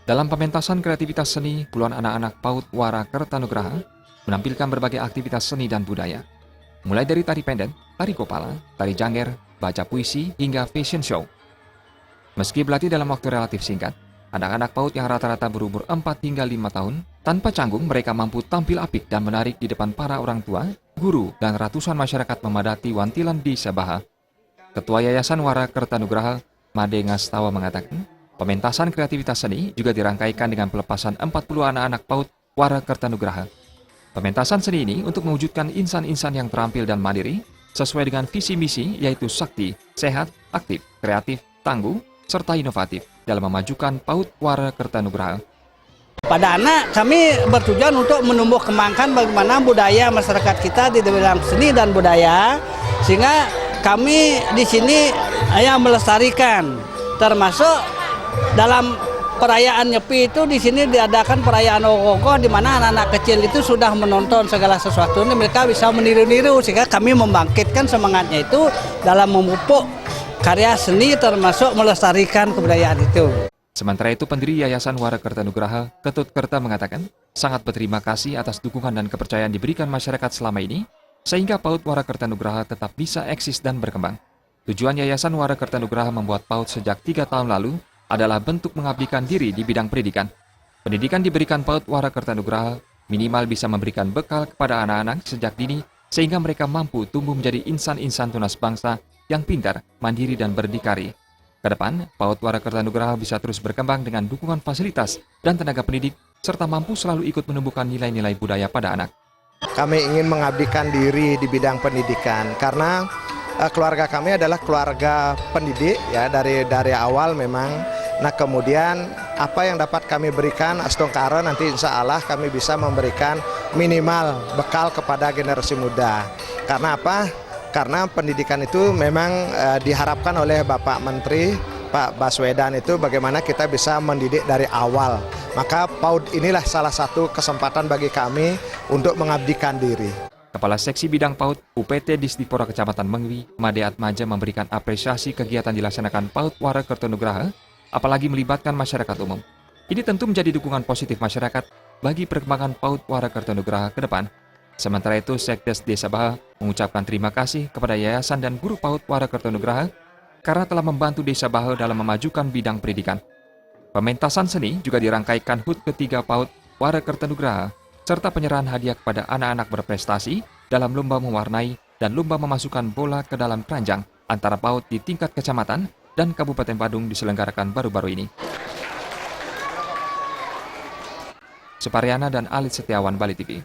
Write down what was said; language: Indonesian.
Dalam pementasan kreativitas seni, puluhan anak-anak PAUD Wara Kertanugraha menampilkan berbagai aktivitas seni dan budaya. Mulai dari tari pendek, tari kopala, tari jangger, baca puisi, hingga fashion show. Meski berlatih dalam waktu relatif singkat, anak-anak PAUD yang rata-rata berumur 4 hingga 5 tahun, tanpa canggung mereka mampu tampil apik dan menarik di depan para orang tua, guru, dan ratusan masyarakat memadati Wantilan di Sabaha. Ketua Yayasan Wara Kertanugraha, Made Ngastawa mengatakan, pementasan kreativitas seni juga dirangkaikan dengan pelepasan 40 anak-anak PAUD Wara Kertanugraha. Pementasan seni ini untuk mewujudkan insan-insan yang terampil dan mandiri, sesuai dengan visi misi yaitu sakti, sehat, aktif, kreatif, tangguh, serta inovatif dalam memajukan PAUD Wara Kertanugraha. Pada anak, kami bertujuan untuk menumbuh kembangkan bagaimana budaya masyarakat kita di bidang seni dan budaya, sehingga kami di sini melestarikan, termasuk dalam perayaan Nyepi itu di sini diadakan perayaan Ogogoh di mana anak-anak kecil itu sudah menonton segala sesuatu ini, mereka bisa meniru-niru, sehingga kami membangkitkan semangatnya itu dalam memupuk karya seni termasuk melestarikan kebudayaan itu. Sementara itu, pendiri Yayasan Wara Kertanugraha, Ketut Kerta mengatakan, sangat berterima kasih atas dukungan dan kepercayaan diberikan masyarakat selama ini, sehingga PAUD Wara Kertanugraha tetap bisa eksis dan berkembang. Tujuan Yayasan Wara Kertanugraha membuat PAUD sejak 3 tahun lalu adalah bentuk mengabdikan diri di bidang pendidikan. Pendidikan diberikan PAUD Wara Kertanugraha minimal bisa memberikan bekal kepada anak-anak sejak dini, sehingga mereka mampu tumbuh menjadi insan-insan tunas bangsa yang pintar, mandiri, dan berdikari. Kedepan, PAUD Wara Kertanugraha bisa terus berkembang dengan dukungan fasilitas dan tenaga pendidik, serta mampu selalu ikut menumbuhkan nilai-nilai budaya pada anak. Kami ingin mengabdikan diri di bidang pendidikan karena keluarga kami adalah keluarga pendidik ya dari awal memang. Nah kemudian apa yang dapat kami berikan astungkara nanti insya Allah kami bisa memberikan minimal bekal kepada generasi muda. Karena apa? Karena pendidikan itu memang diharapkan oleh Bapak Menteri Pak Baswedan itu bagaimana kita bisa mendidik dari awal. Maka PAUD inilah salah satu kesempatan bagi kami untuk mengabdikan diri. Kepala Seksi Bidang PAUD UPT Disdipora Kecamatan Mengwi, Made Atmaja memberikan apresiasi kegiatan dilaksanakan PAUD Wara Kertanugraha, apalagi melibatkan masyarakat umum. Ini tentu menjadi dukungan positif masyarakat bagi perkembangan PAUD Wara Kertanugraha ke depan. Sementara itu, Sekdes Desa Baha mengucapkan terima kasih kepada Yayasan dan guru PAUD Wara Kertanugraha karena telah membantu Desa Baha dalam memajukan bidang pendidikan. Pementasan seni juga dirangkaikan HUT ketiga PAUD Wara Kertanugraha, serta penyerahan hadiah kepada anak-anak berprestasi dalam lomba mewarnai dan lomba memasukkan bola ke dalam keranjang antara PAUD di tingkat kecamatan dan Kabupaten Badung diselenggarakan baru-baru ini. Supariana dan Alit Setiawan, Bali TV.